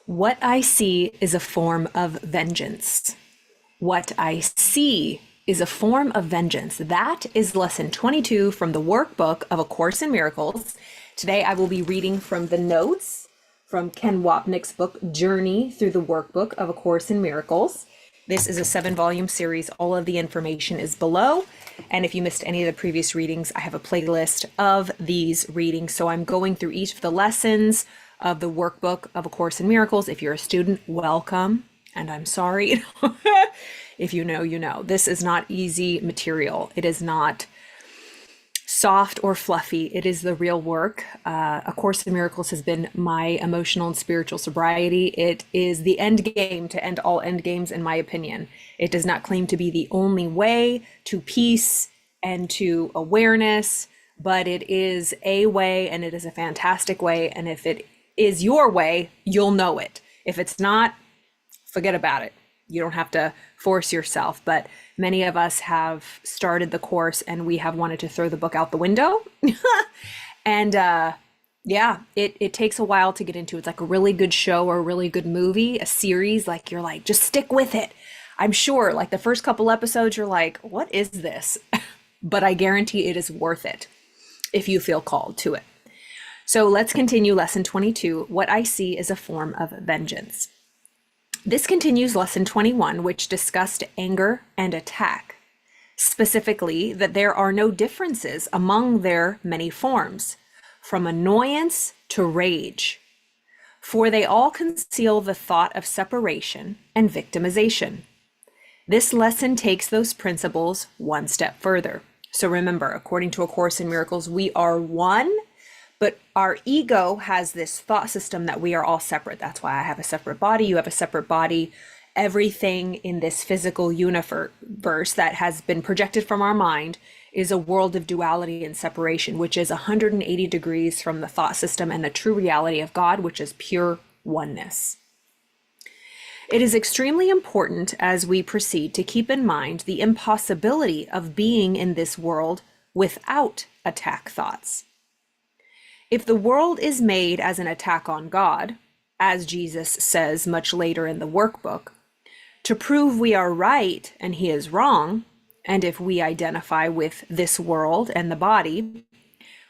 What I see is a form of vengeance. What I see is a form of vengeance. That is lesson 22 from the workbook of A Course in Miracles. Today I will be reading from the notes from Ken Wapnick's book, Journey Through the Workbook of A Course in Miracles. This is a 7-volume series. All of the information is below. And if you missed any of the previous readings, I have a playlist of these readings. So I'm going through each of the lessons of the workbook of A Course in Miracles. If you're a student, welcome. And I'm sorry. If you know, you know. This is not easy material. It is not soft or fluffy. It is the real work. A Course in Miracles has been my emotional and spiritual sobriety. It is the end game to end all end games, in my opinion. It does not claim to be the only way to peace and to awareness, but it is a way, and it is a fantastic way. And if it is your way, you'll know it. If it's not, forget about it. You don't have to force yourself, but many of us have started the course and we have wanted to throw the book out the window. And yeah, it takes a while to get into. It's like a really good show or a really good movie, a series. Like you're like, just stick with it. I'm sure like the first couple episodes, you're like, what is this? But I guarantee it is worth it if you feel called to it. So let's continue lesson 22. What I see is a form of vengeance. This continues lesson 21, which discussed anger and attack, specifically that there are no differences among their many forms, from annoyance to rage, for they all conceal the thought of separation and victimization. This lesson takes those principles one step further. So remember, according to A Course in Miracles, we are one, but our ego has this thought system that we are all separate. That's why I have a separate body. You have a separate body. Everything in this physical universe that has been projected from our mind is a world of duality and separation, which is 180 degrees from the thought system and the true reality of God, which is pure oneness. It is extremely important as we proceed to keep in mind the impossibility of being in this world without attack thoughts. If the world is made as an attack on God, as Jesus says much later in the workbook, to prove we are right and he is wrong, and if we identify with this world and the body,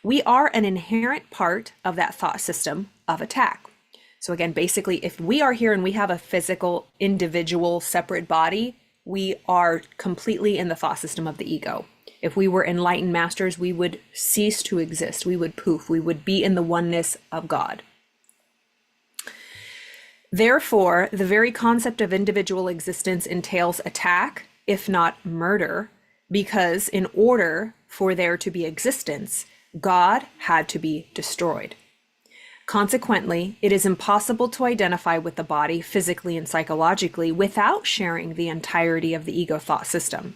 we are an inherent part of that thought system of attack. So again, basically, if we are here and we have a physical, individual, separate body, we are completely in the thought system of the ego. If we were enlightened masters, we would cease to exist. We would poof. We would be in the oneness of God. Therefore, the very concept of individual existence entails attack, if not murder, because in order for there to be existence, God had to be destroyed. Consequently, it is impossible to identify with the body physically and psychologically without sharing the entirety of the ego thought system.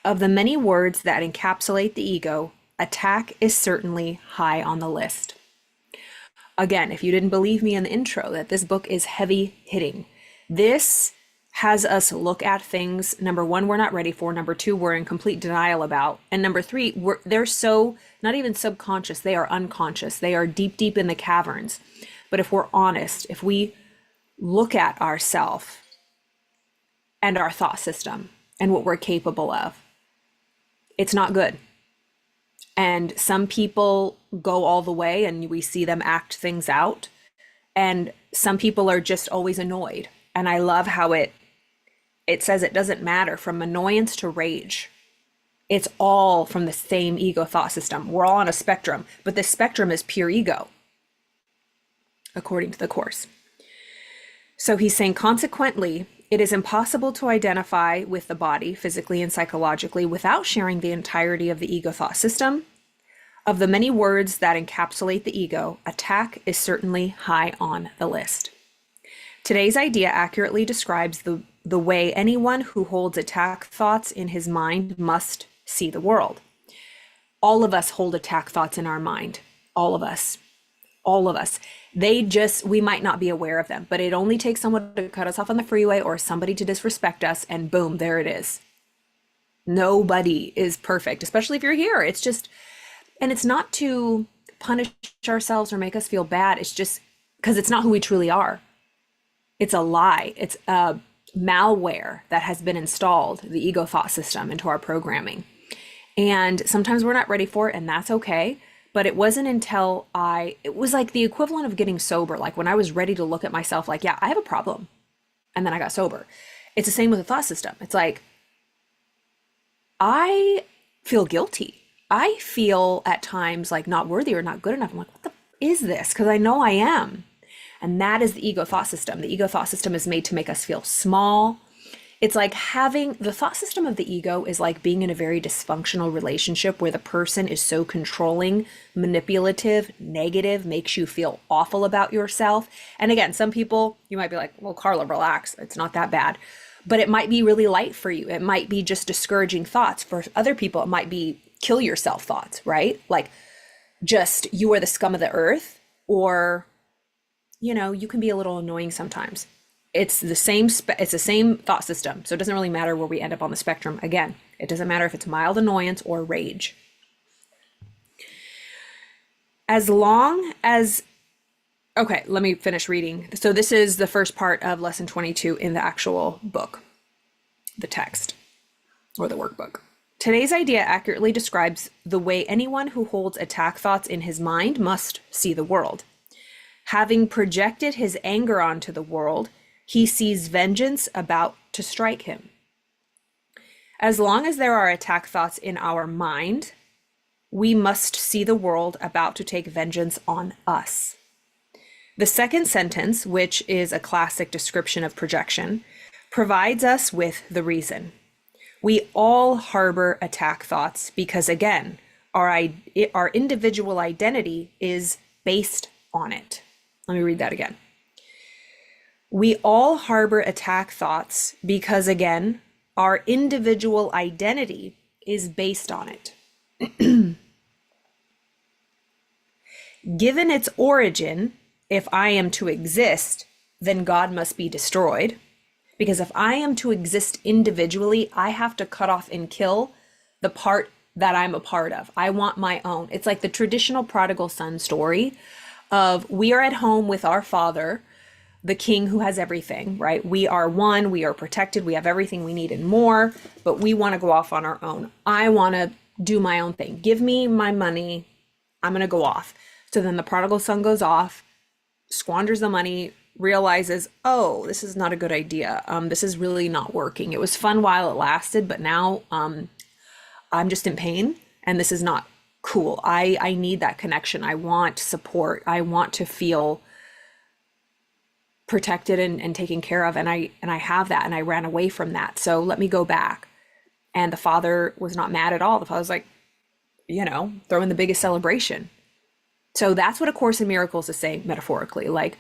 Of the many words that encapsulate the ego, attack is certainly high on the list. Again, if you didn't believe me in the intro that this book is heavy hitting, this has us look at things, number one, we're not ready for, number two, we're in complete denial about, and number three, they're so not even subconscious, they are unconscious, they are deep, deep in the caverns. But if we're honest, if we look at ourselves and our thought system and what we're capable of, it's not good. And some people go all the way and we see them act things out. And some people are just always annoyed. And I love how it says it doesn't matter from annoyance to rage. It's all from the same ego thought system. We're all on a spectrum, but the spectrum is pure ego, according to the Course. So he's saying, consequently, it is impossible to identify with the body physically and psychologically without sharing the entirety of the ego thought system. Of the many words that encapsulate the ego, attack is certainly high on the list. Today's idea accurately describes the way anyone who holds attack thoughts in his mind must see the world. All of us hold attack thoughts in our mind. All of us. All of us. We might not be aware of them, but it only takes someone to cut us off on the freeway or somebody to disrespect us, and boom, there it is. Nobody is perfect, especially if you're here. It's just, and it's not to punish ourselves or make us feel bad. It's just because it's not who we truly are. It's a lie. It's a malware that has been installed, the ego thought system, into our programming. And sometimes we're not ready for it, and that's okay. But it wasn't until it was like the equivalent of getting sober. Like when I was ready to look at myself, like, yeah, I have a problem. And then I got sober. It's the same with the thought system. It's like, I feel guilty. I feel at times like not worthy or not good enough. I'm like, what the is this? Because I know I am. And that is the ego thought system. The ego thought system is made to make us feel small. It's like having the thought system of the ego is like being in a very dysfunctional relationship where the person is so controlling, manipulative, negative, makes you feel awful about yourself. And again, some people, you might be like, well, Carla, relax. It's not that bad. But it might be really light for you. It might be just discouraging thoughts. For other people, it might be kill yourself thoughts, right? Like just you are the scum of the earth, or, you can be a little annoying sometimes. It's the same it's the same thought system. So it doesn't really matter where we end up on the spectrum. Again, it doesn't matter if it's mild annoyance or rage. As long as Okay, let me finish reading. So this is the first part of lesson 22 in the actual book, the text or the workbook. Today's idea accurately describes the way anyone who holds attack thoughts in his mind must see the world. Having projected his anger onto the world, he sees vengeance about to strike him. As long as there are attack thoughts in our mind, we must see the world about to take vengeance on us. The second sentence, which is a classic description of projection, provides us with the reason. We all harbor attack thoughts because, again, our individual identity is based on it. Let me read that again. We all harbor attack thoughts because, again, our individual identity is based on it. Given its origin, if I am to exist, then God must be destroyed. Because if I am to exist individually, I have to cut off and kill the part that I'm a part of. I want my own. It's like the traditional prodigal son story of we are at home with our father, the king who has everything, right? We are one, we are protected, we have everything we need and more, but we want to go off on our own. I want to do my own thing. Give me my money. I'm going to go off. So then the prodigal son goes off, squanders the money, realizes, oh, this is not a good idea. This is really not working. It was fun while it lasted, but now I'm just in pain and this is not cool. I need that connection. I want support. I want to feel protected and taken care of. And I have that, and I ran away from that. So let me go back. And the father was not mad at all. The father's like, throwing the biggest celebration. So that's what A Course in Miracles is saying metaphorically. Like,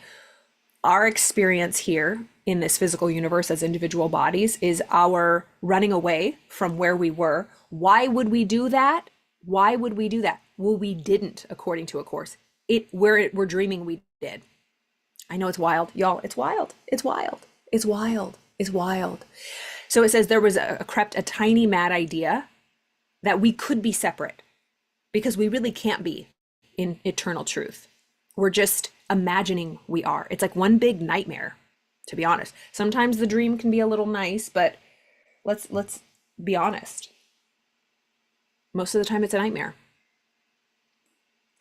our experience here in this physical universe as individual bodies is our running away from where we were. Why would we do that? Why would we do that? Well, we didn't, according to A Course. We're dreaming we did. I know it's wild, y'all. It's wild. It's wild. It's wild. It's wild. So it says there was crept a tiny mad idea that we could be separate, because we really can't be in eternal truth. We're just imagining we are. It's like one big nightmare, to be honest. Sometimes the dream can be a little nice, but let's be honest. Most of the time it's a nightmare,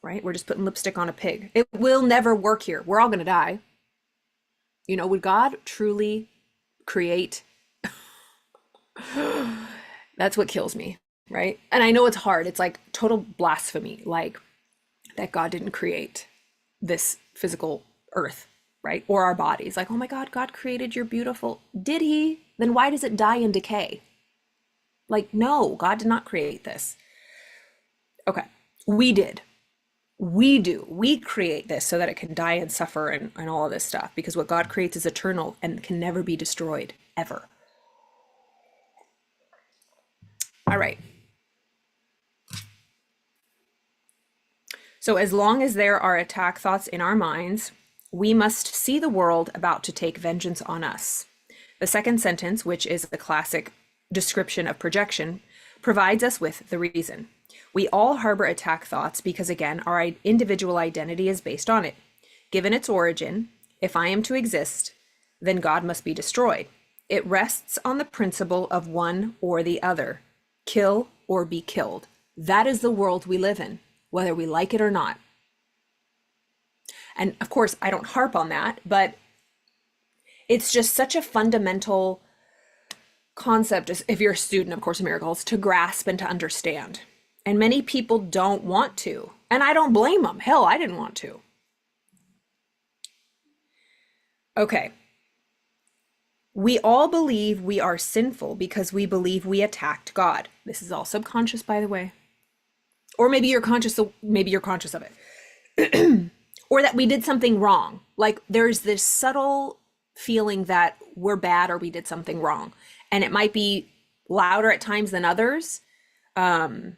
right? We're just putting lipstick on a pig. It will never work here. We're all going to die. Would God truly create? That's what kills me, right? And I know it's hard. It's like total blasphemy, like that God didn't create this physical earth, right? Or our bodies. Like, oh my God, God created your beautiful. Did he? Then why does it die and decay? Like, no, God did not create this. Okay, we did. We do. We create this so that it can die and suffer and all of this stuff, because what God creates is eternal and can never be destroyed, ever. All right. So as long as there are attack thoughts in our minds, we must see the world about to take vengeance on us. The second sentence, which is the classic description of projection, provides us with the reason. We all harbor attack thoughts because, again, our individual identity is based on it. Given its origin, if I am to exist, then God must be destroyed. It rests on the principle of one or the other, kill or be killed. That is the world we live in, whether we like it or not. And of course, I don't harp on that, but it's just such a fundamental concept, if you're a student of Course in Miracles, to grasp and to understand. And many people don't want to. And I don't blame them. Hell, I didn't want to. Okay. We all believe we are sinful because we believe we attacked God. This is all subconscious, by the way. Or maybe you're conscious of it. Or that we did something wrong. Like there's this subtle feeling that we're bad or we did something wrong. And it might be louder at times than others. But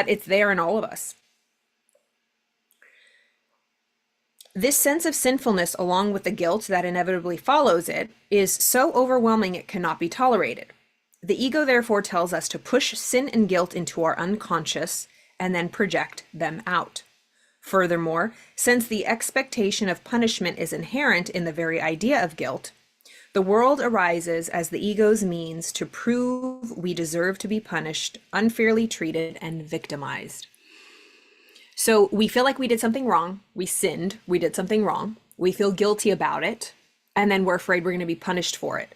it's there in all of us. This sense of sinfulness, along with the guilt that inevitably follows it, is so overwhelming it cannot be tolerated. The ego therefore tells us to push sin and guilt into our unconscious and then project them out. Furthermore, since the expectation of punishment is inherent in the very idea of guilt, the world arises as the ego's means to prove we deserve to be punished, unfairly treated, and victimized. So we feel like we did something wrong. We sinned. We did something wrong. We feel guilty about it. And then we're afraid we're going to be punished for it.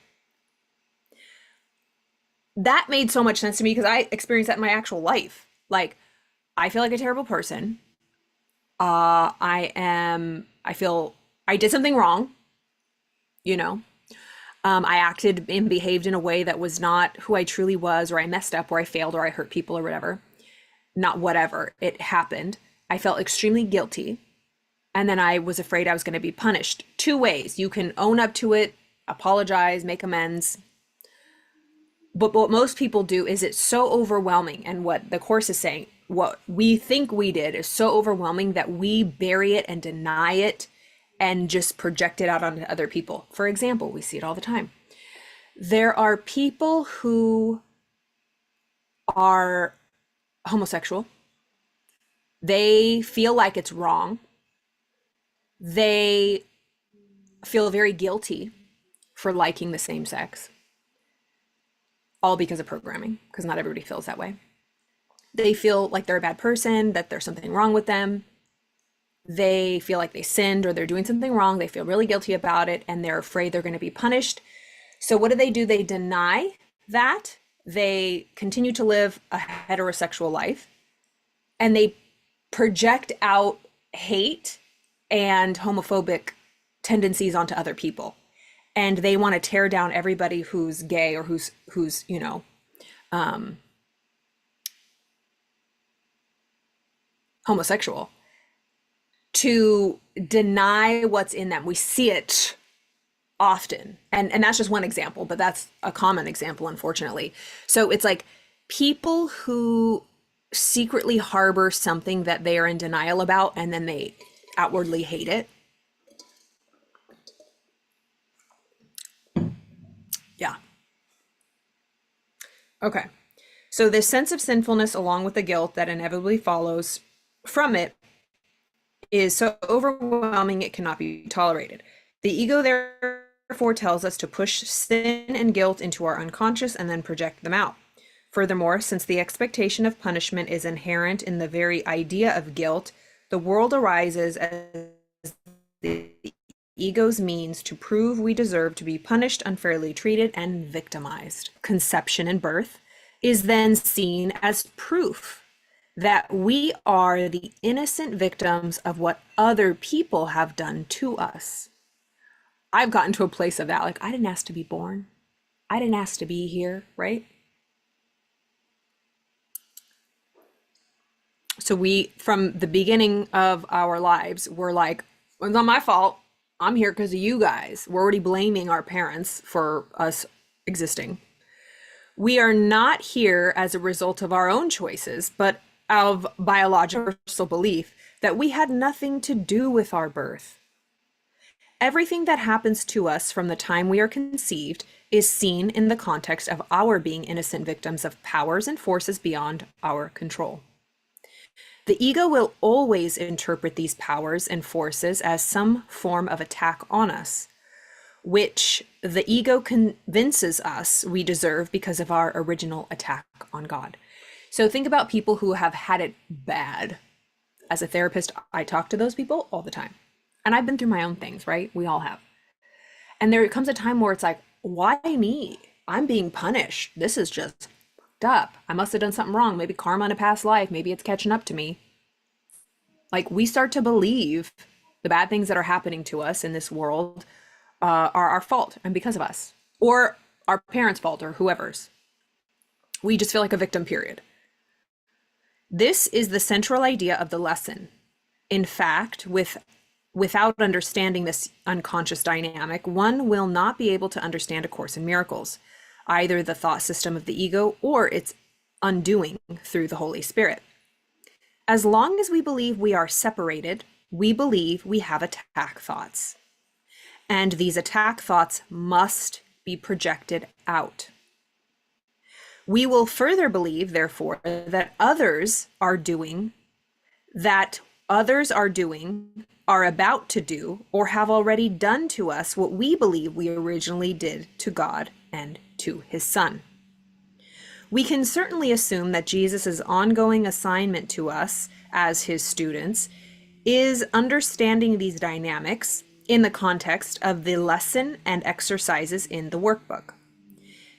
That made so much sense to me because I experienced that in my actual life. Like, I feel like a terrible person. I feel I did something wrong, you know. I acted and behaved in a way that was not who I truly was, or I messed up, or I failed, or I hurt people, or whatever. Not whatever. It happened. I felt extremely guilty. And then I was afraid I was going to be punished. Two ways. You can own up to it, apologize, make amends. But what most people do is it's so overwhelming. And what the Course is saying, what we think we did is so overwhelming that we bury it and deny it and just project it out onto other people. For example, we see it all the time. There are people who are homosexual. They feel like it's wrong. They feel very guilty for liking the same sex. All because of programming, because not everybody feels that way. They feel like they're a bad person, that there's something wrong with them. They feel like they sinned or they're doing something wrong. They feel really guilty about it and they're afraid they're going to be punished. So what do? They deny that. They continue to live a heterosexual life and they project out hate and homophobic tendencies onto other people. And they want to tear down everybody who's gay or who's homosexual, to deny what's in them. We see it often. And that's just one example, but that's a common example, unfortunately. So it's like people who secretly harbor something that they are in denial about, and then they outwardly hate it. Yeah. Okay. So this sense of sinfulness, along with the guilt that inevitably follows from it, is so overwhelming it cannot be tolerated. The ego therefore tells us to push sin and guilt into our unconscious and then project them out. Furthermore, since the expectation of punishment is inherent in the very idea of guilt, the world arises as the ego's means to prove we deserve to be punished, unfairly treated, and victimized. Conception and birth is then seen as proof that we are the innocent victims of what other people have done to us. I've gotten to a place of that, like, I didn't ask to be born. I didn't ask to be here, right? So we, from the beginning of our lives, we're like, well, it's not my fault. I'm here because of you guys. We're already blaming our parents for us existing. We are not here as a result of our own choices, but of biological belief that we had nothing to do with our birth. Everything that happens to us from the time we are conceived is seen in the context of our being innocent victims of powers and forces beyond our control. The ego will always interpret these powers and forces as some form of attack on us, which the ego convinces us we deserve because of our original attack on God. So think about people who have had it bad. As a therapist, I talk to those people all the time. And I've been through my own things, right? We all have. And there comes a time where it's like, why me? I'm being punished. This is just fucked up. I must have done something wrong. Maybe karma in a past life. Maybe it's catching up to me. Like, we start to believe the bad things that are happening to us in this world are our fault and because of us, or our parents' fault, or whoever's. We just feel like a victim, period. This is the central idea of the lesson. In fact, without understanding this unconscious dynamic, one will not be able to understand A Course in Miracles, either the thought system of the ego or its undoing through the Holy Spirit. As long as we believe we are separated, we believe we have attack thoughts. And these attack thoughts must be projected out. We will further believe, therefore, that others are doing, are about to do, or have already done to us what we believe we originally did to God and to his Son. We can certainly assume that Jesus' ongoing assignment to us as his students is understanding these dynamics in the context of the lesson and exercises in the workbook.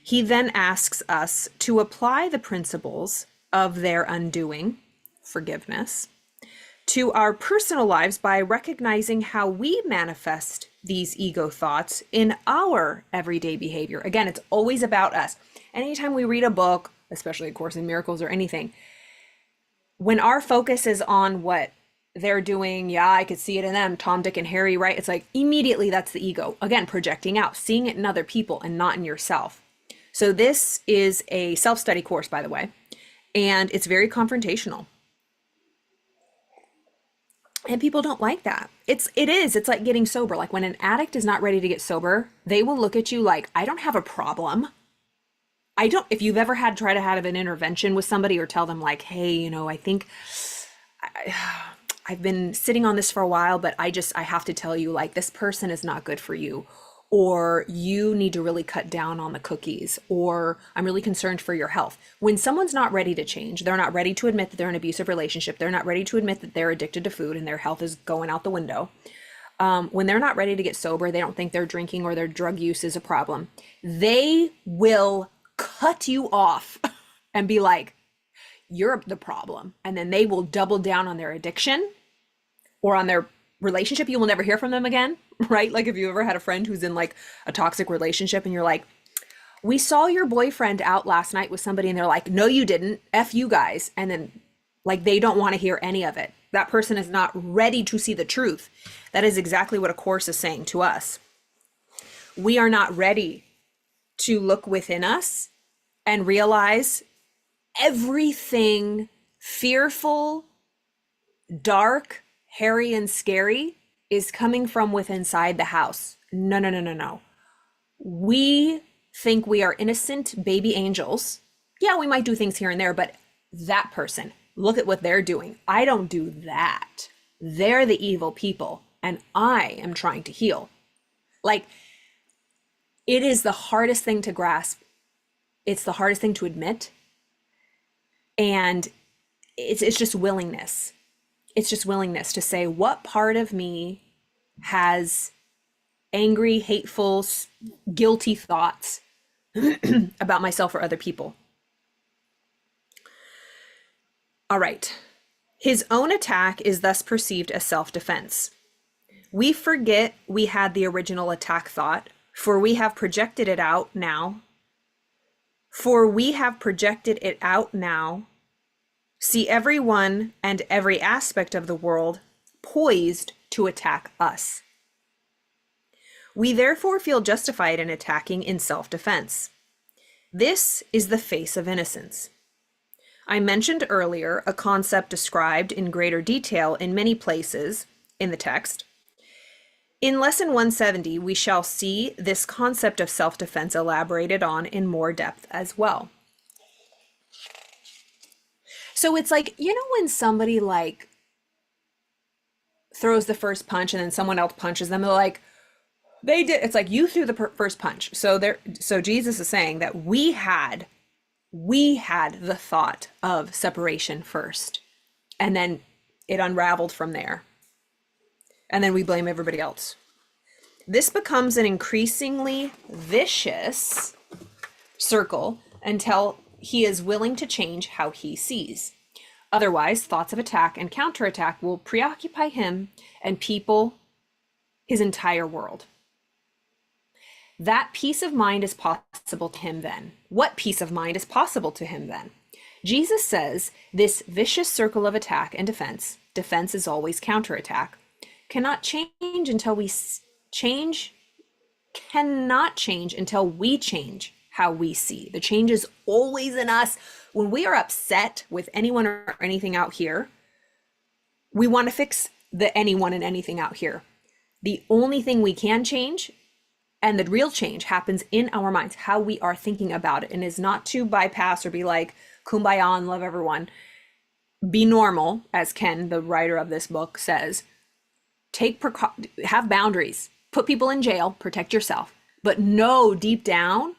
He then asks us to apply the principles of their undoing, forgiveness, to our personal lives by recognizing how we manifest these ego thoughts in our everyday behavior. Again, it's always about us. Anytime we read a book, especially A Course in Miracles or anything, when our focus is on what they're doing, yeah, I could see it in them, Tom, Dick, and Harry, right? It's like immediately that's the ego. Again, projecting out, seeing it in other people and not in yourself. So this is a self-study course, by the way, and it's very confrontational. And people don't like that. It's like getting sober. Like when an addict is not ready to get sober, they will look at you like, I don't have a problem. If you've ever tried to have an intervention with somebody or tell them like, hey, I think I've been sitting on this for a while, but I have to tell you, like, this person is not good for you, or you need to really cut down on the cookies, or I'm really concerned for your health. When someone's not ready to change, they're not ready to admit that they're in an abusive relationship, they're not ready to admit that they're addicted to food and their health is going out the window. When they're not ready to get sober, they don't think their drinking or their drug use is a problem. They will cut you off and be like, you're the problem. And then they will double down on their addiction or on their relationship. You will never hear from them again, right? Like if you ever had a friend who's in like a toxic relationship and you're like, we saw your boyfriend out last night with somebody, and they're like, no, you didn't. F you guys. And then like they don't want to hear any of it. That person is not ready to see the truth. That is exactly what A Course is saying to us. We are not ready to look within us and realize everything fearful, dark, hairy, and scary is coming from within inside the house. No. We think we are innocent baby angels. Yeah, we might do things here and there, but that person, look at what they're doing. I don't do that. They're the evil people, and I am trying to heal. Like, it is the hardest thing to grasp. It's the hardest thing to admit. And it's just willingness. It's just willingness to say, what part of me has angry, hateful, guilty thoughts about myself or other people? All right. His own attack is thus perceived as self-defense. We forget we had the original attack thought, for we have projected it out now. See everyone and every aspect of the world poised to attack us. We therefore feel justified in attacking in self-defense. This is the face of innocence. I mentioned earlier a concept described in greater detail in many places in the text. In Lesson 170, we shall see this concept of self-defense elaborated on in more depth as well. So it's like, when somebody like throws the first punch and then someone else punches them, they're like, they did. It's like you threw the first punch. So Jesus is saying that we had the thought of separation first, and then it unraveled from there. And then we blame everybody else. This becomes an increasingly vicious circle until he is willing to change how he sees. Otherwise, thoughts of attack and counterattack will preoccupy him and people, his entire world. That peace of mind is possible to him then. What peace of mind is possible to him then? Jesus says this vicious circle of attack and defense is always counterattack, cannot change until we change how we see. The change is always in us. When we are upset with anyone or anything out here, we want to fix the anyone and anything out here. The only thing we can change, and the real change, happens in our minds, how we are thinking about it, and is not to bypass or be like kumbaya and love everyone. Be normal, as Ken, the writer of this book, says. Have boundaries, put people in jail, protect yourself, but know deep down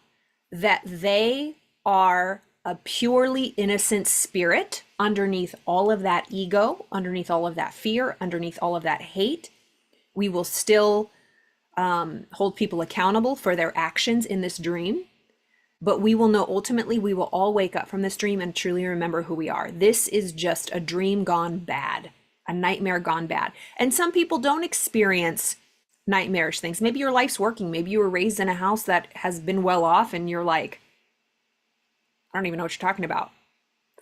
that they are a purely innocent spirit underneath all of that ego, underneath all of that fear, underneath all of that hate. We will still hold people accountable for their actions in this dream, but we will know ultimately we will all wake up from this dream and truly remember who we are. This is just a dream gone bad, a nightmare gone bad. And some people don't experience nightmarish things. Maybe your life's working. Maybe you were raised in a house that has been well off and you're like, I don't even know what you're talking about.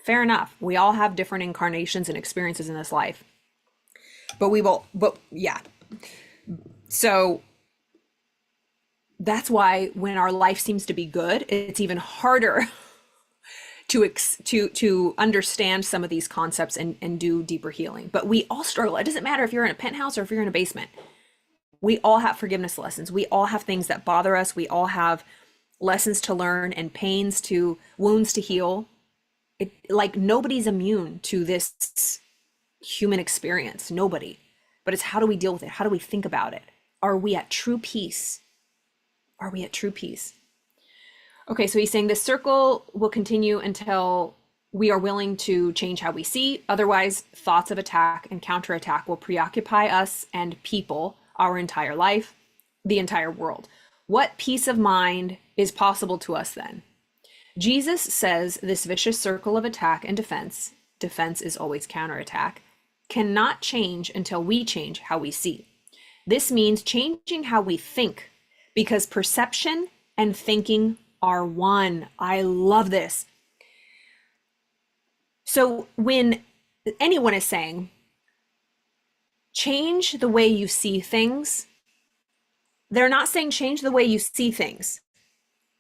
Fair enough. We all have different incarnations and experiences in this life. But yeah. So that's why when our life seems to be good, it's even harder to understand some of these concepts and do deeper healing. But we all struggle. It doesn't matter if you're in a penthouse or if you're in a basement. We all have forgiveness lessons. We all have things that bother us. We all have lessons to learn and wounds to heal. Like nobody's immune to this human experience. Nobody. But it's how do we deal with it? How do we think about it? Are we at true peace? Are we at true peace? Okay, so he's saying this circle will continue until we are willing to change how we see. Otherwise, thoughts of attack and counterattack will preoccupy us and people our entire life, the entire world. What peace of mind is possible to us then? Jesus says this vicious circle of attack and defense is always counterattack, cannot change until we change how we see. This means changing how we think, because perception and thinking are one. I love this. So when anyone is saying, change the way you see things, they're not saying change the way you see things,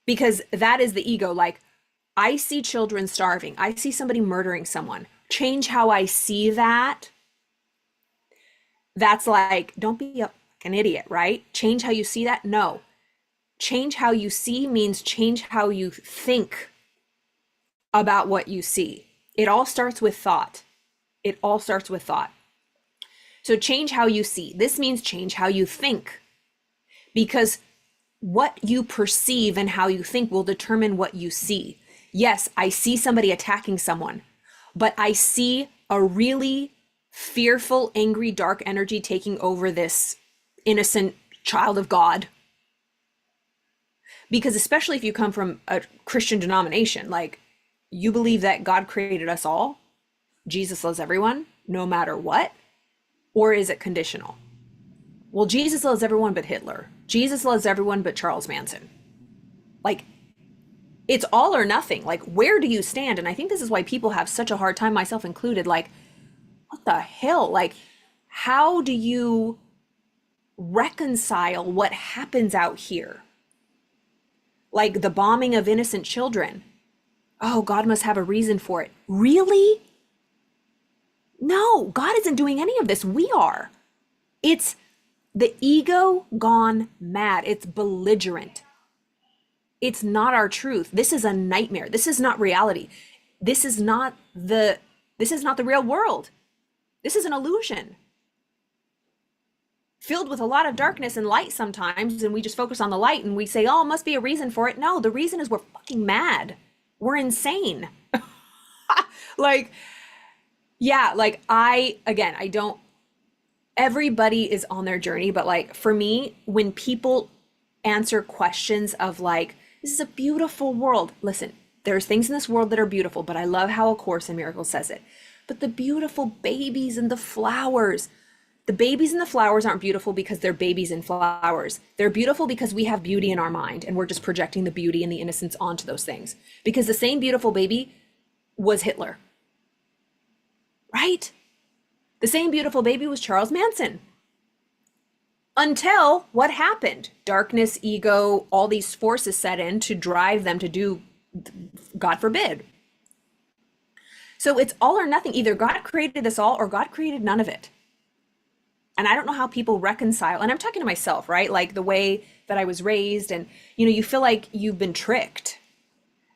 because that is the ego. Like, I see children starving. I see somebody murdering someone. Change how I see that. That's like, don't be an idiot, right? Change how you see that? No. Change how you see means change how you think about what you see. It all starts with thought. It all starts with thought. So change how you see. This means change how you think, because what you perceive and how you think will determine what you see. Yes, I see somebody attacking someone, but I see a really fearful, angry, dark energy taking over this innocent child of God. Because especially if you come from a Christian denomination, like you believe that God created us all, Jesus loves everyone, no matter what, or is it conditional? Well, Jesus loves everyone but Hitler. Jesus loves everyone but Charles Manson. Like, it's all or nothing. Like, where do you stand? And I think this is why people have such a hard time, myself included. Like, what the hell? Like, how do you reconcile what happens out here? Like the bombing of innocent children. Oh, God must have a reason for it. Really? No, God isn't doing any of this. We are. It's the ego gone mad. It's belligerent. It's not our truth. This is a nightmare. This is not reality. This is not the This is not the real world. This is an illusion filled with a lot of darkness and light sometimes, and we just focus on the light and we say, oh, it must be a reason for it. No, the reason is we're fucking mad. We're insane. Like, yeah, like I don't, everybody is on their journey, but like for me, when people answer questions of like, this is a beautiful world. Listen, there's things in this world that are beautiful, but I love how A Course in Miracles says it. But the beautiful babies and the flowers, the babies and the flowers aren't beautiful because they're babies and flowers. They're beautiful because we have beauty in our mind and we're just projecting the beauty and the innocence onto those things. Because the same beautiful baby was Hitler, right? The same beautiful baby was Charles Manson. Until what happened? Darkness, ego, all these forces set in to drive them to do, God forbid. So it's all or nothing. Either God created this all or God created none of it. And I don't know how people reconcile, and I'm talking to myself, right? Like the way that I was raised, and you feel like you've been tricked.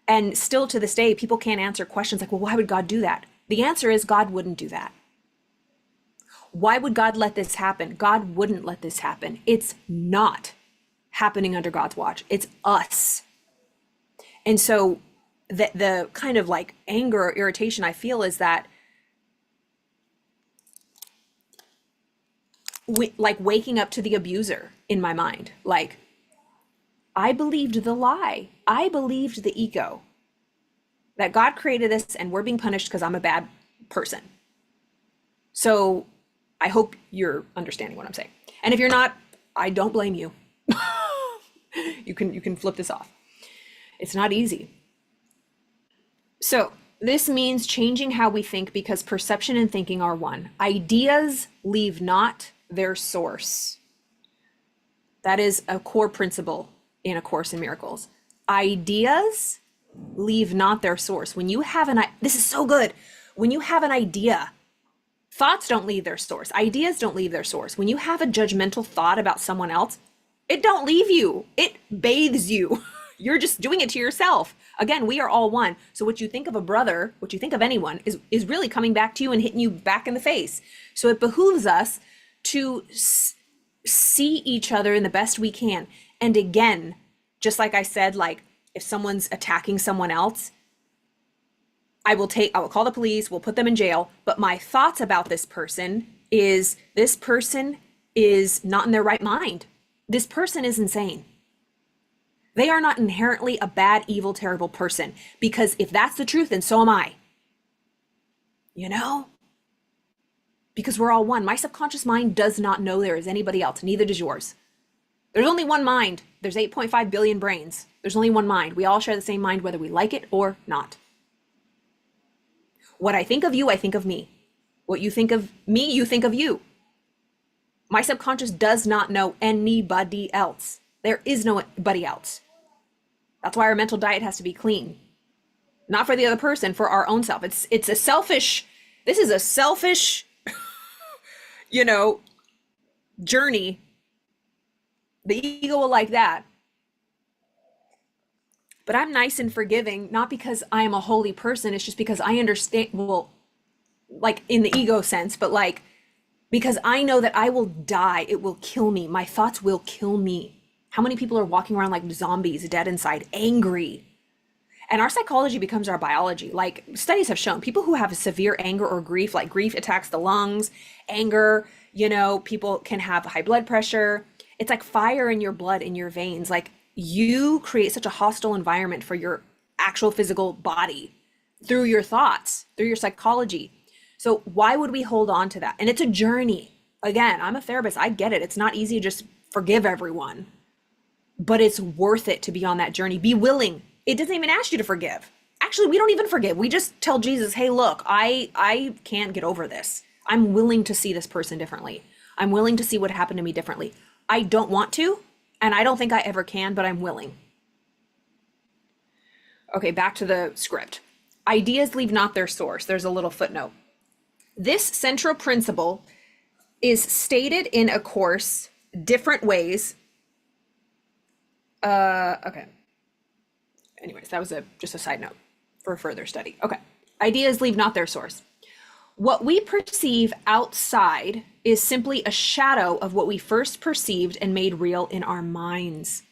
And still to this day, people can't answer questions like, well, why would God do that? The answer is God wouldn't do that. Why would God let this happen? God wouldn't let this happen. It's not happening under God's watch. It's us. And so the kind of like anger or irritation I feel is that like waking up to the abuser in my mind. Like, I believed the lie. I believed the ego that God created this and we're being punished because I'm a bad person. So I hope you're understanding what I'm saying. And if you're not, I don't blame you. You can flip this off. It's not easy. So this means changing how we think because perception and thinking are one. Ideas leave not their source. That is a core principle in A Course in Miracles. Ideas leave not their source. When you have this is so good. When you have an idea, thoughts don't leave their source. Ideas don't leave their source. When you have a judgmental thought about someone else, it don't leave you. It bathes you. You're just doing it to yourself. Again, we are all one. So what you think of a brother, what you think of anyone is really coming back to you and hitting you back in the face. So it behooves us to see each other in the best we can. And again, just like I said, like if someone's attacking someone else, I will call the police, we'll put them in jail. But my thoughts about this person is not in their right mind. This person is insane. They are not inherently a bad, evil, terrible person, because if that's the truth, then so am I. Because we're all one. My subconscious mind does not know there is anybody else. Neither does yours. There's only one mind. There's 8.5 billion brains. There's only one mind. We all share the same mind, whether we like it or not. What I think of you, I think of me. What you think of me, you think of you. My subconscious does not know anybody else. There is nobody else. That's why our mental diet has to be clean. Not for the other person, for our own self. This is a selfish journey. The ego will like that. But I'm nice and forgiving, not because I am a holy person. It's just because I understand, well, like in the ego sense, but like, because I know that I will die. It will kill me. My thoughts will kill me. How many people are walking around like zombies, dead inside, angry? And our psychology becomes our biology. Like studies have shown people who have severe anger or grief, like grief attacks the lungs, anger, people can have high blood pressure. It's like fire in your blood, in your veins. Like you create such a hostile environment for your actual physical body through your thoughts, through your psychology. So why would we hold on to that? And it's a journey. Again, I'm a therapist. I get it. It's not easy to just forgive everyone, but it's worth it to be on that journey. Be willing. It doesn't even ask you to forgive. Actually, we don't even forgive. We just tell Jesus, hey, look, I can't get over this. I'm willing to see this person differently. I'm willing to see what happened to me differently. I don't want to, and I don't think I ever can, but I'm willing. Okay, back to the script. Ideas leave not their source. There's a little footnote. This central principle is stated in A Course different ways. Okay. Anyways, that was just a side note for further study. Okay. Ideas leave not their source. What we perceive outside is simply a shadow of what we first perceived and made real in our minds.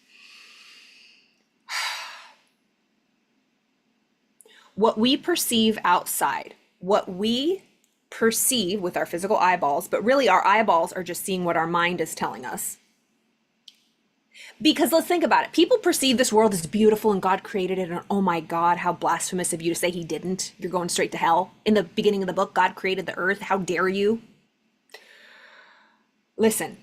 What we perceive outside, what we perceive with our physical eyeballs, but really our eyeballs are just seeing what our mind is telling us. Because let's think about it. People perceive this world as beautiful and God created it. And oh my God, how blasphemous of you to say he didn't. You're going straight to hell. In the beginning of the book, God created the earth. How dare you? Listen,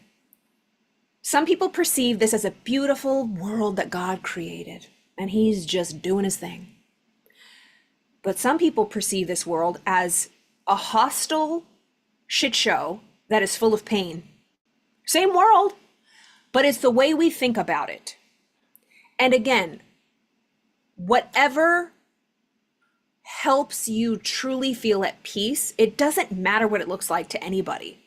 some people perceive this as a beautiful world that God created and he's just doing his thing. But some people perceive this world as a hostile shit show that is full of pain. Same world, but it's the way we think about it. And again, whatever helps you truly feel at peace, it doesn't matter what it looks like to anybody.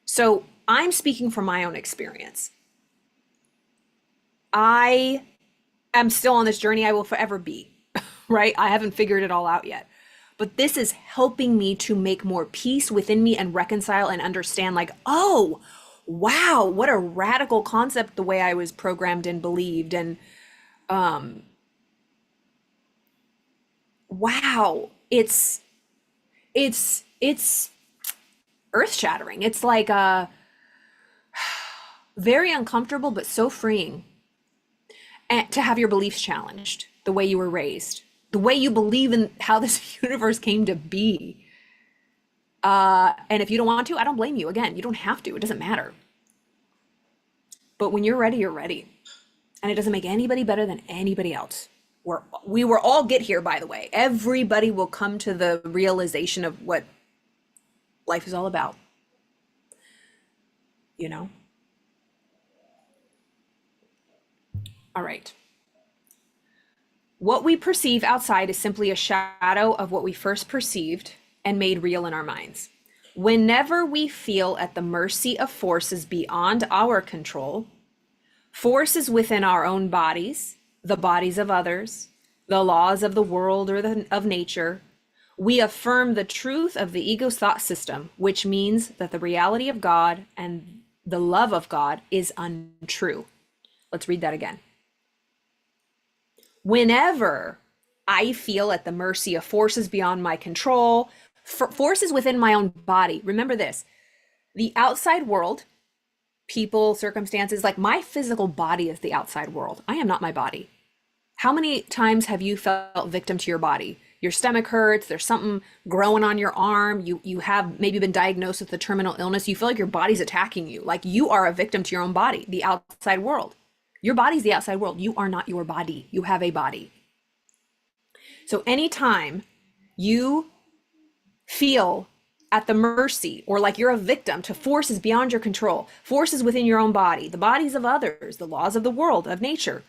So I'm speaking from my own experience. I am still on this journey. I will forever be, right? I haven't figured it all out yet. But this is helping me to make more peace within me and reconcile and understand, like, oh, wow, what a radical concept the way I was programmed and believed. And wow, it's earth-shattering. It's like very uncomfortable, but so freeing. And to have your beliefs challenged, the way you were raised, the way you believe in how this universe came to be. And if you don't want to, I don't blame you. Again, you don't have to. It doesn't matter. But when you're ready, you're ready. And it doesn't make anybody better than anybody else. We will all get here, by the way. Everybody will come to the realization of what life is all about. You know? All right. What we perceive outside is simply a shadow of what we first perceived and made real in our minds. Whenever we feel at the mercy of forces beyond our control, forces within our own bodies, the bodies of others, the laws of the world or of nature, we affirm the truth of the ego's thought system, which means that the reality of God and the love of God is untrue. Let's read that again. Whenever I feel at the mercy of forces beyond my control, forces within my own body, remember this, the outside world, people, circumstances, like my physical body is the outside world. I am not my body. How many times have you felt victim to your body? Your stomach hurts, there's something growing on your arm, you have maybe been diagnosed with a terminal illness, you feel like your body's attacking you, like you are a victim to your own body, the outside world. Your body's the outside world. You are not your body. You have a body. So anytime you feel at the mercy or like you're a victim to forces beyond your control, forces within your own body, the bodies of others, the laws of the world, of nature,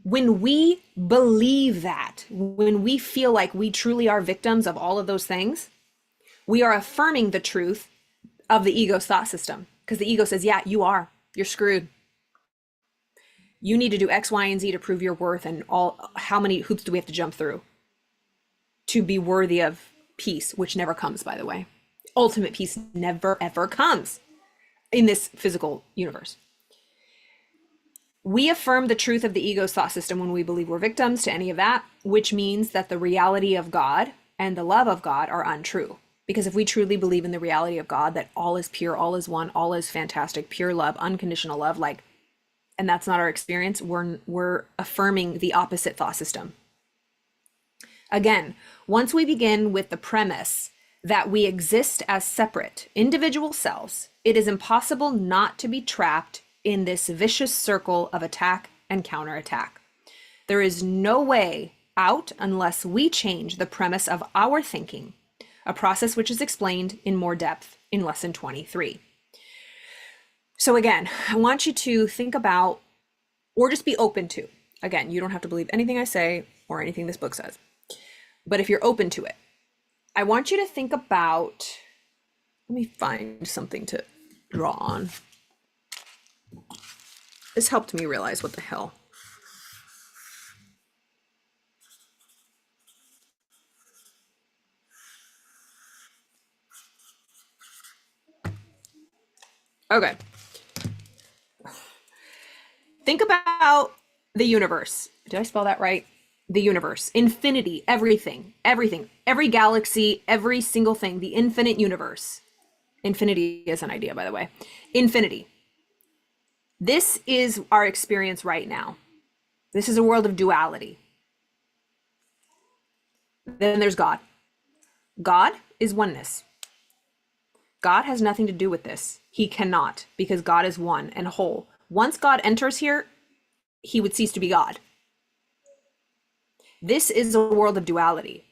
when we believe that, when we feel like we truly are victims of all of those things, we are affirming the truth of the ego's thought system. Because the ego says, yeah, you are. You're screwed. You need to do X, Y, and Z to prove your worth, and how many hoops do we have to jump through to be worthy of peace, which never comes, by the way. Ultimate peace never, ever comes in this physical universe. We affirm the truth of the ego's thought system when we believe we're victims to any of that, which means that the reality of God and the love of God are untrue. Because if we truly believe in the reality of God, that all is pure, all is one, all is fantastic, pure love, unconditional love, like, and that's not our experience, we're affirming the opposite thought system. Again, once we begin with the premise that we exist as separate individual selves, it is impossible not to be trapped in this vicious circle of attack and counterattack. There is no way out unless we change the premise of our thinking, a process which is explained in more depth in lesson 23. So again, I want you to think about, or just be open to, again, you don't have to believe anything I say or anything this book says, but if you're open to it, I want you to think about, let me find something to draw on. This helped me realize what the hell. Okay. Think about the universe. Did I spell that right? The universe, infinity, everything, everything, every galaxy, every single thing, the infinite universe. Infinity is an idea, by the way. Infinity. This is our experience right now. This is a world of duality. Then there's God. God is oneness. God has nothing to do with this. He cannot, because God is one and whole. Once God enters here, he would cease to be God. This is a world of duality.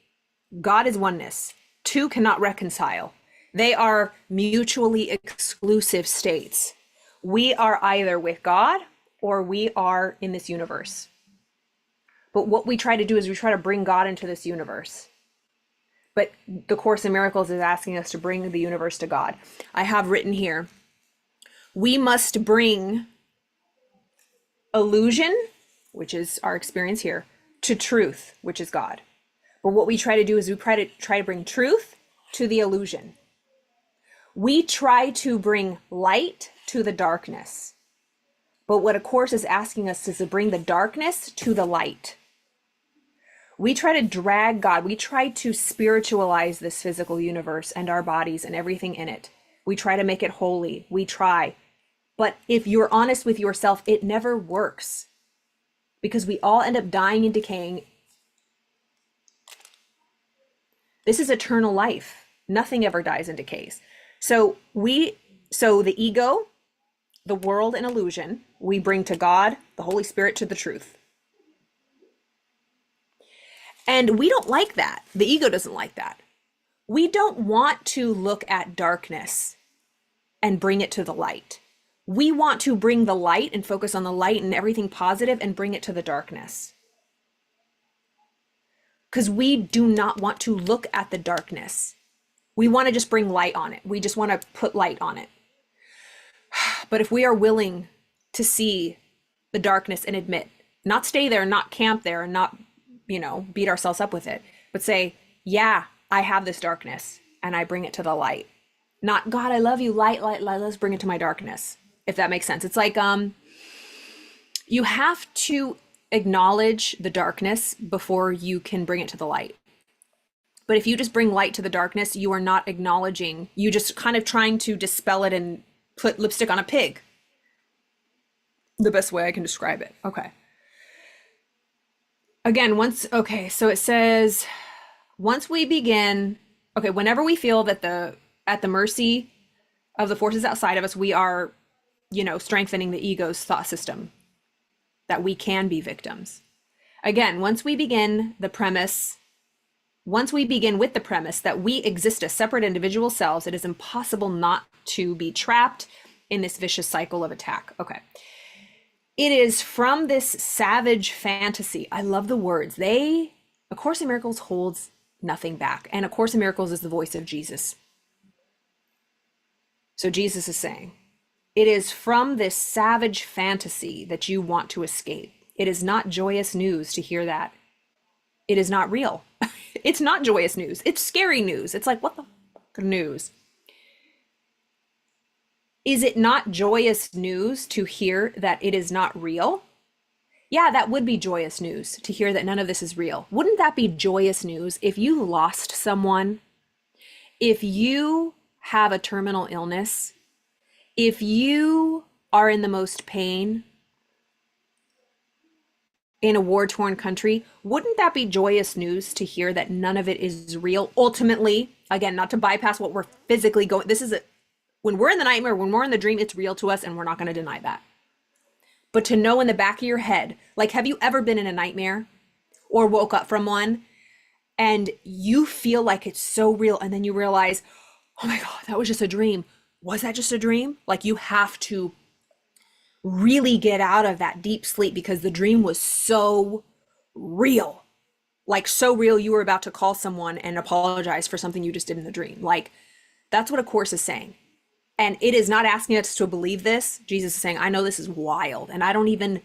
God is oneness. Two cannot reconcile. They are mutually exclusive states. We are either with God or we are in this universe. But what we try to do is we try to bring God into this universe. But the Course in Miracles is asking us to bring the universe to God. I have written here, we must bring illusion, which is our experience here, to truth, which is God. But what we try to do is we try to bring truth to the illusion. We try to bring light to the darkness. But what A Course is asking us is to bring the darkness to the light. We try to drag God. We try to spiritualize this physical universe and our bodies and everything in it. We try to make it holy. We try. But if you're honest with yourself, it never works. Because we all end up dying and decaying. This is eternal life. Nothing ever dies and decays. So the ego, the world, and illusion, we bring to God, the Holy Spirit, to the truth. And we don't like that. The ego doesn't like that. We don't want to look at darkness and bring it to the light. We want to bring the light and focus on the light and everything positive and bring it to the darkness. Because we do not want to look at the darkness. We want to just bring light on it. We just want to put light on it. But if we are willing to see the darkness and admit, not stay there, not camp there, and not, beat ourselves up with it, but say, yeah, I have this darkness and I bring it to the light. Not, God, I love you, light, light, light, let's bring it to my darkness. If that makes sense. It's like, you have to acknowledge the darkness before you can bring it to the light. But if you just bring light to the darkness, you are not acknowledging, you just kind of trying to dispel it and put lipstick on a pig. The best way I can describe it. Okay. Again, so it says, once we begin, whenever we feel that at the mercy of the forces outside of us, we are, strengthening the ego's thought system that we can be victims. Again, once we begin with the premise that we exist as separate individual selves, it is impossible not to be trapped in this vicious cycle of attack. Okay. It is from this savage fantasy. I love the words. A Course in Miracles holds nothing back. And A Course in Miracles is the voice of Jesus. So Jesus is saying, it is from this savage fantasy that you want to escape. It is not joyous news to hear that. It is not real. It's not joyous news. It's scary news. It's like, what the fuck news? Is it not joyous news to hear that it is not real? Yeah, that would be joyous news to hear that none of this is real. Wouldn't that be joyous news if you lost someone? If you have a terminal illness? If you are in the most pain in a war-torn country, wouldn't that be joyous news to hear that none of it is real? Ultimately, again, not to bypass what we're physically going, when we're in the nightmare, when we're in the dream, it's real to us and we're not going to deny that. But to know in the back of your head, like, have you ever been in a nightmare or woke up from one and you feel like it's so real and then you realize, oh my God, that was just a dream. Was that just a dream? Like, you have to really get out of that deep sleep because the dream was so real. Like, so real you were about to call someone and apologize for something you just did in the dream. Like, that's what A Course is saying. And it is not asking us to believe this. Jesus is saying, I know this is wild and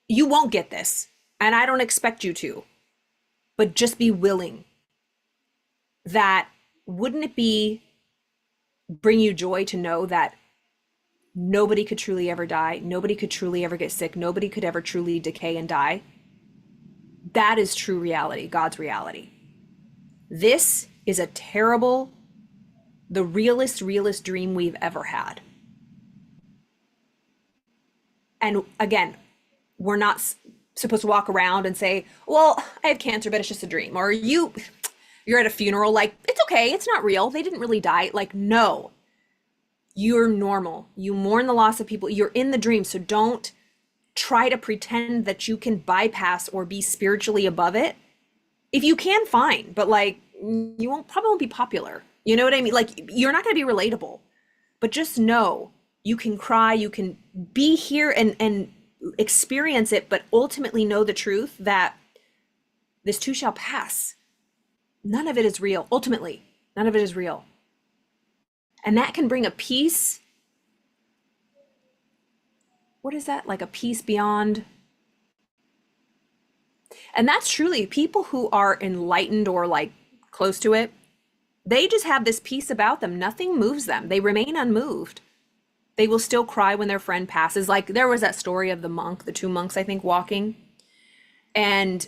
you won't get this. And I don't expect you to, but just be willing. That wouldn't it bring you joy to know that Nobody could truly ever die. Nobody could truly ever get sick. Nobody could ever truly decay and die. That is true reality, God's reality. This is a terrible, the realest dream we've ever had. And again, we're not supposed to walk around and say, well, I have cancer, but it's just a dream. Or you're at a funeral, like, it's okay, it's not real. They didn't really die. Like, no, you're normal. You mourn the loss of people. You're in the dream. So don't try to pretend that you can bypass or be spiritually above it. If you can, fine, but like, you probably won't be popular. You know what I mean? Like, you're not going to be relatable, but just know you can cry, you can be here and experience it, but ultimately know the truth that this too shall pass. None of it is real. Ultimately, none of it is real. And that can bring a peace. What is that? Like a peace beyond. And that's truly people who are enlightened or like close to it. They just have this peace about them. Nothing moves them. They remain unmoved. They will still cry when their friend passes. Like there was that story of the two monks, I think, walking. And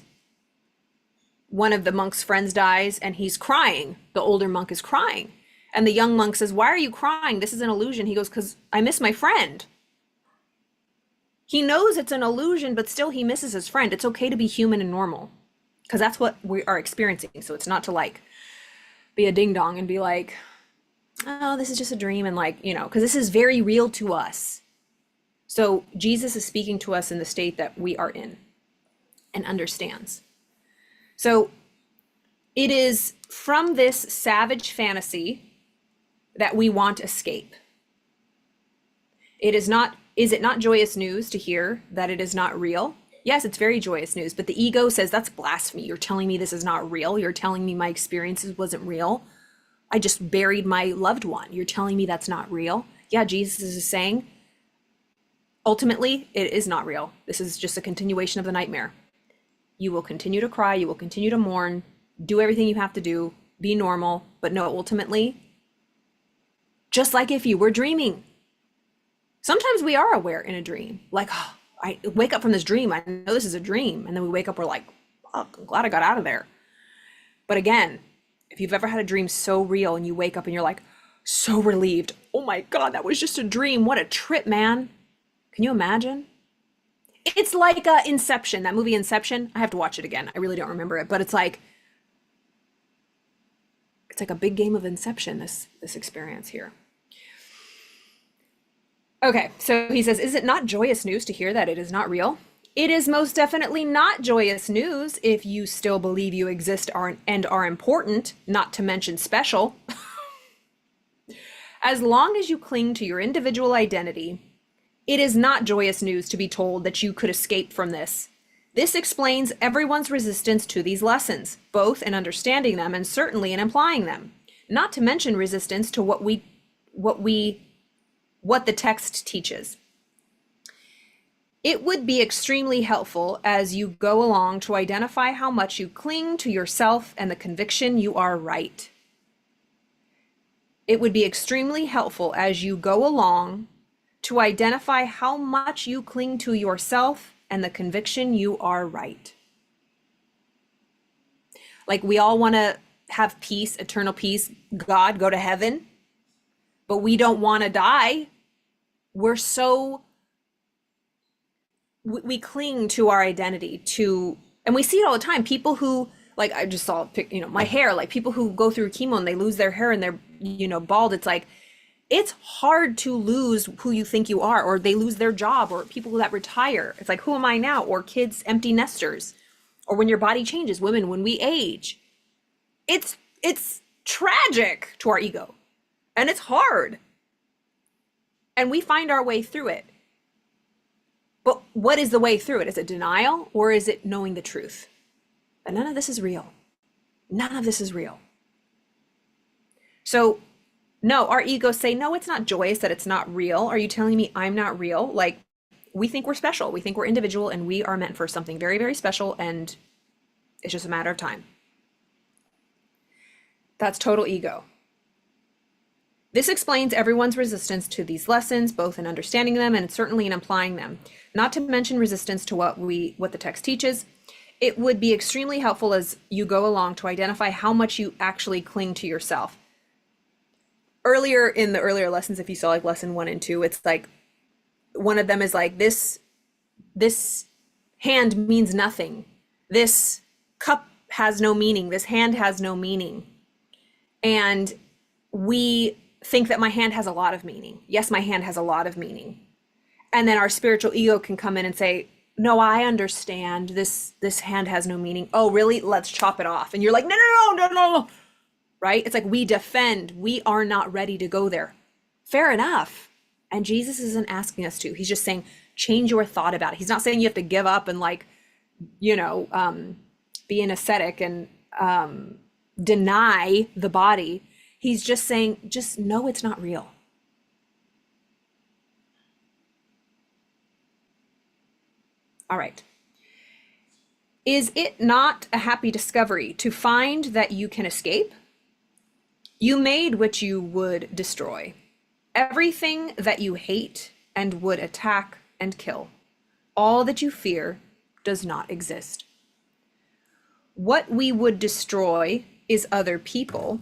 one of the monk's friends dies and he's crying. The older monk is crying. And the young monk says, why are you crying? This is an illusion. He goes, because I miss my friend. He knows it's an illusion, but still he misses his friend. It's okay to be human and normal because that's what we are experiencing. So it's not to like be a ding dong and be like, oh, this is just a dream. And like, you know, because this is very real to us. So Jesus is speaking to us in the state that we are in and understands. So it is from this savage fantasy that we want escape. Is it not joyous news to hear that it is not real? Yes, it's very joyous news, but the ego says that's blasphemy. You're telling me this is not real. You're telling me my experiences wasn't real. I just buried my loved one. You're telling me that's not real. Yeah, Jesus is saying, ultimately, it is not real. This is just a continuation of the nightmare. You will continue to cry. You will continue to mourn, do everything you have to do, be normal, but no, ultimately, just like if you were dreaming. Sometimes we are aware in a dream, like, oh, I wake up from this dream. I know this is a dream. And then we wake up, we're like, fuck, I'm glad I got out of there. But again, if you've ever had a dream so real and you wake up and you're like, so relieved. Oh my God, that was just a dream. What a trip, man. Can you imagine? It's like Inception, that movie Inception. I have to watch it again. I really don't remember it, but it's like a big game of Inception, this experience here. Okay, so he says, is it not joyous news to hear that it is not real? It is most definitely not joyous news if you still believe you exist and are important, not to mention special. As long as you cling to your individual identity, it is not joyous news to be told that you could escape from this. This explains everyone's resistance to these lessons, both in understanding them and certainly in applying them, not to mention resistance to what the text teaches. It would be extremely helpful as you go along to identify how much you cling to yourself and the conviction you are right. It would be extremely helpful as you go along to identify how much you cling to yourself and the conviction you are right. Like we all want to have peace, eternal peace, God, go to heaven, but we don't want to die. We cling to our identity and we see it all the time. People who, like, I just saw, my hair, like people who go through chemo and they lose their hair and they're, bald. It's like, it's hard to lose who you think you are, or they lose their job, or people that retire. It's like, who am I now? Or kids, empty nesters, or when your body changes, women, when we age, it's tragic to our ego and it's hard. And we find our way through it. But what is the way through it? Is it denial or is it knowing the truth? But none of this is real. None of this is real. So no, our egos say, no, it's not joyous that it's not real. Are you telling me I'm not real? Like, we think we're special. We think we're individual and we are meant for something very, very special. And it's just a matter of time. That's total ego. This explains everyone's resistance to these lessons, both in understanding them and certainly in applying them. Not to mention resistance to what the text teaches. It would be extremely helpful as you go along to identify how much you actually cling to yourself. Earlier in the earlier lessons, if you saw like lesson 1 and 2, it's like one of them is like this hand means nothing. This cup has no meaning. This hand has no meaning. And we think that my hand has a lot of meaning. Yes, my hand has a lot of meaning. And then our spiritual ego can come in and say, no, I understand. This hand has no meaning. Oh, really? Let's chop it off. And you're like, no. Right? It's like we defend. We are not ready to go there. Fair enough. And Jesus isn't asking us to. He's just saying, change your thought about it. He's not saying you have to give up and like, be an ascetic and deny the body. He's just saying, just know it's not real. All right. Is it not a happy discovery to find that you can escape? You made what you would destroy. Everything that you hate and would attack and kill. All that you fear does not exist. What we would destroy is other people,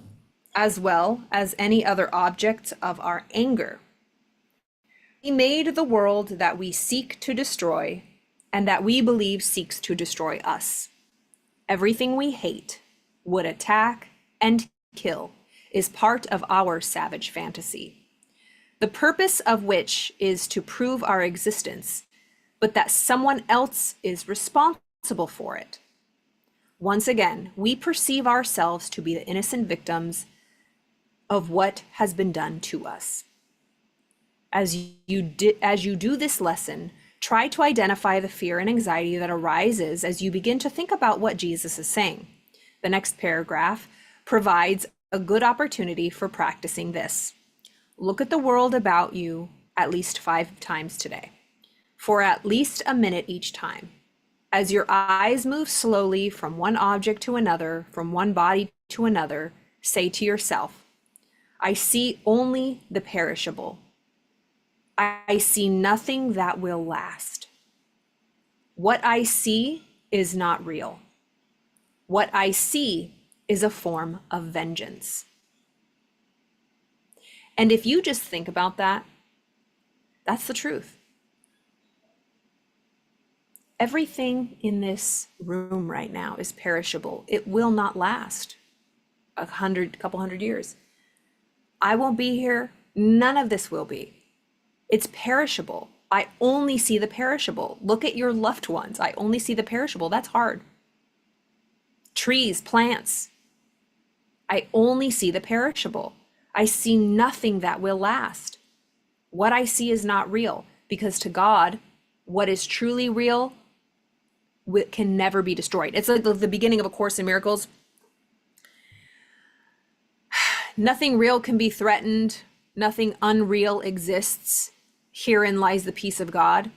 as well as any other objects of our anger. We made the world that we seek to destroy and that we believe seeks to destroy us. Everything we hate, would attack, and kill is part of our savage fantasy, the purpose of which is to prove our existence, but that someone else is responsible for it. Once again, we perceive ourselves to be the innocent victims of what has been done to us. As you do this lesson, try to identify the fear and anxiety that arises as you begin to think about what Jesus is saying. The next paragraph provides a good opportunity for practicing this. Look at the world about you at least 5 times today, for at least a minute each time. As your eyes move slowly from one object to another, from one body to another, say to yourself, I see only the perishable. I see nothing that will last. What I see is not real. What I see is a form of vengeance. And if you just think about that, that's the truth. Everything in this room right now is perishable. It will not last a couple hundred years. I won't be here. None of this will be. It's perishable. I only see the perishable. Look at your loved ones. I only see the perishable. That's hard. Trees, plants. I only see the perishable. I see nothing that will last. What I see is not real, because to God, what is truly real can never be destroyed. It's like the beginning of A Course in Miracles. Nothing real can be threatened. Nothing unreal exists. Herein lies the peace of God.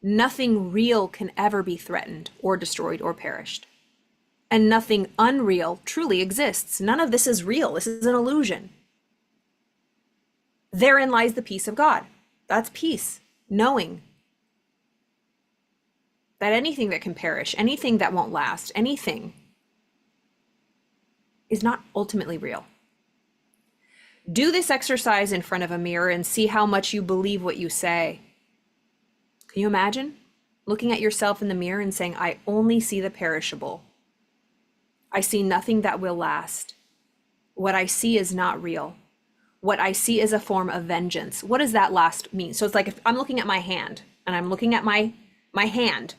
Nothing real can ever be threatened or destroyed or perished. And nothing unreal truly exists. None of this is real. This is an illusion. Therein lies the peace of God. That's peace, knowing that anything that can perish, anything that won't last, anything is not ultimately real. Do this exercise in front of a mirror and see how much you believe what you say. Can you imagine looking at yourself in the mirror and saying, I only see the perishable. I see nothing that will last. What I see is not real. What I see is a form of vengeance. What does that last mean? So it's like if I'm looking at my hand and I'm looking at my hand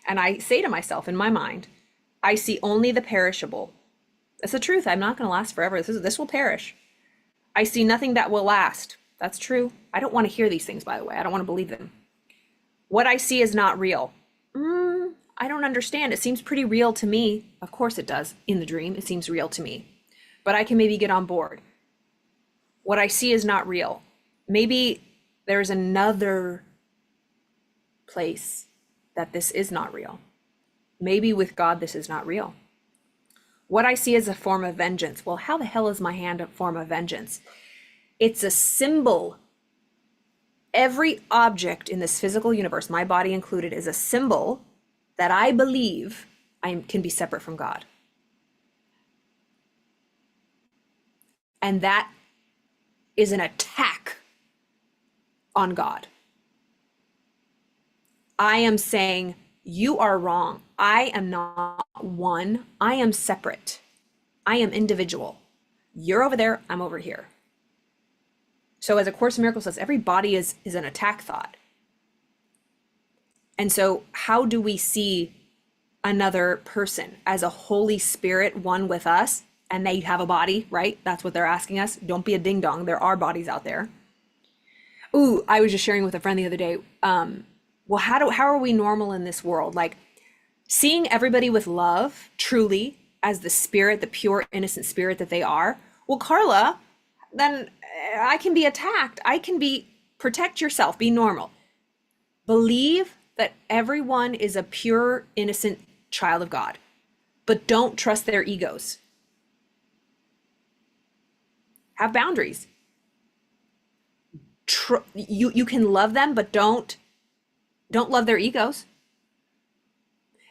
and I say to myself in my mind, I see only the perishable. That's the truth. I'm not going to last forever. This will perish. I see nothing that will last. That's true. I don't want to hear these things, by the way. I don't want to believe them. What I see is not real. I don't understand. It seems pretty real to me. Of course it does. In the dream, it seems real to me. But I can maybe get on board. What I see is not real. Maybe there's another place that this is not real. Maybe with God, this is not real. What I see as a form of vengeance. Well, how the hell is my hand a form of vengeance? It's a symbol. Every object in this physical universe, my body included, is a symbol that I believe I can be separate from God. And that is an attack on God. I am saying, you are wrong. I am not one. I am separate. I am individual. You're over there. I'm over here. So as A Course in Miracles says, every body is an attack thought. And so how do we see another person as a Holy Spirit, one with us, and they have a body, right? That's what they're asking us. Don't be a ding dong. There are bodies out there. Ooh, I was just sharing with a friend the other day. Well, how are we normal in this world? Like seeing everybody with love, truly, as the spirit, the pure, innocent spirit that they are. Well, Carla, then I can be attacked. I can be, protect yourself, be normal. Believe that everyone is a pure, innocent child of God, but don't trust their egos. Have boundaries. You can love them, but don't love their egos.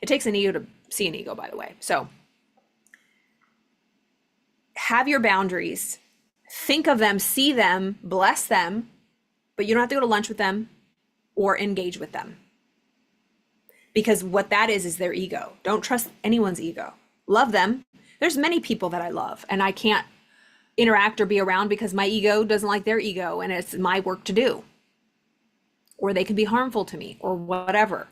It takes an ego to see an ego, by the way. So have your boundaries, think of them, see them, bless them, but you don't have to go to lunch with them or engage with them. Because what that is their ego. Don't trust anyone's ego. Love them. There's many people that I love and I can't interact or be around because my ego doesn't like their ego and it's my work to do. Or they can be harmful to me or whatever.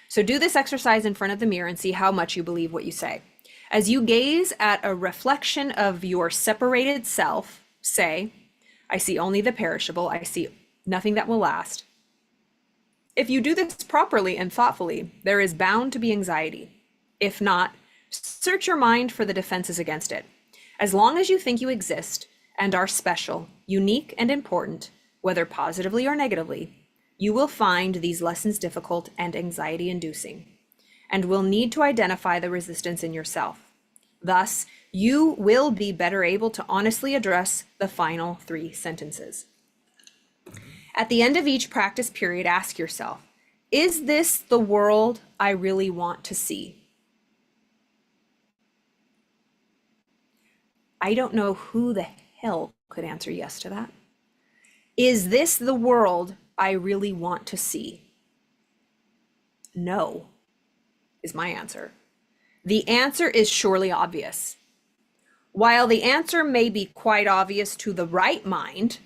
So do this exercise in front of the mirror and see how much you believe what you say. As you gaze at a reflection of your separated self, say, I see only the perishable. I see nothing that will last. If you do this properly and thoughtfully, there is bound to be anxiety. If not, search your mind for the defenses against it. As long as you think you exist and are special, unique, and important, whether positively or negatively, you will find these lessons difficult and anxiety-inducing, and will need to identify the resistance in yourself. Thus, you will be better able to honestly address the final 3 sentences. At the end of each practice period, ask yourself, is this the world I really want to see? I don't know who the hell could answer yes to that. Is this the world I really want to see? No, is my answer. The answer is surely obvious. While the answer may be quite obvious to the right mind,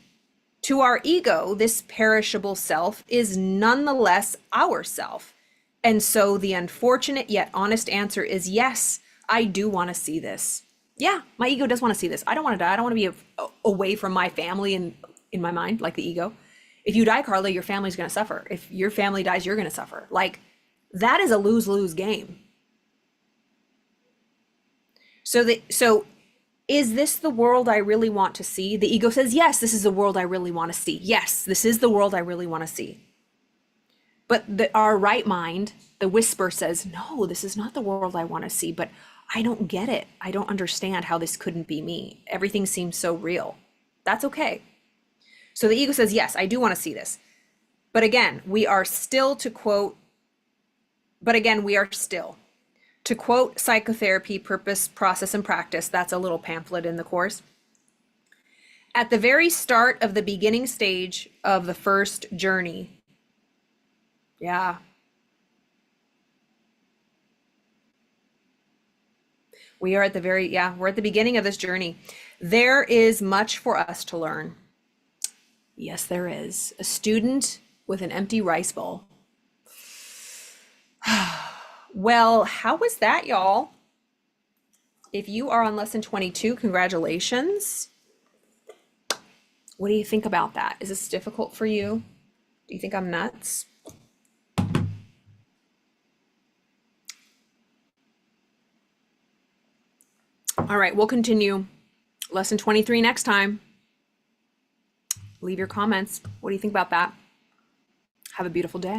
to our ego, this perishable self is nonetheless our self. And so the unfortunate yet honest answer is yes, I do want to see this. Yeah, my ego does want to see this. I don't want to die. I don't want to be away from my family and in my mind, like the ego. If you die, Carla, your family's going to suffer. If your family dies, you're going to suffer. Like that is a lose-lose game. So is this the world I really want to see? The ego says, yes, this is the world I really want to see. Yes, this is the world I really want to see. But our right mind, the whisper says, no, this is not the world I want to see, but I don't get it. I don't understand how this couldn't be me. Everything seems so real. That's okay. So the ego says, yes, I do want to see this. But again, we are still to quote Psychotherapy, Purpose, Process, and Practice. That's a little pamphlet in the course. At the very start of the beginning stage of the first journey. Yeah. We're at the beginning of this journey. There is much for us to learn. Yes, there is. A student with an empty rice bowl. Well, how was that, y'all? If you are on lesson 22, congratulations. What do you think about that? Is this difficult for you? Do you think I'm nuts? All right, we'll continue lesson 23 next time. Leave your comments. What do you think about that? Have a beautiful day.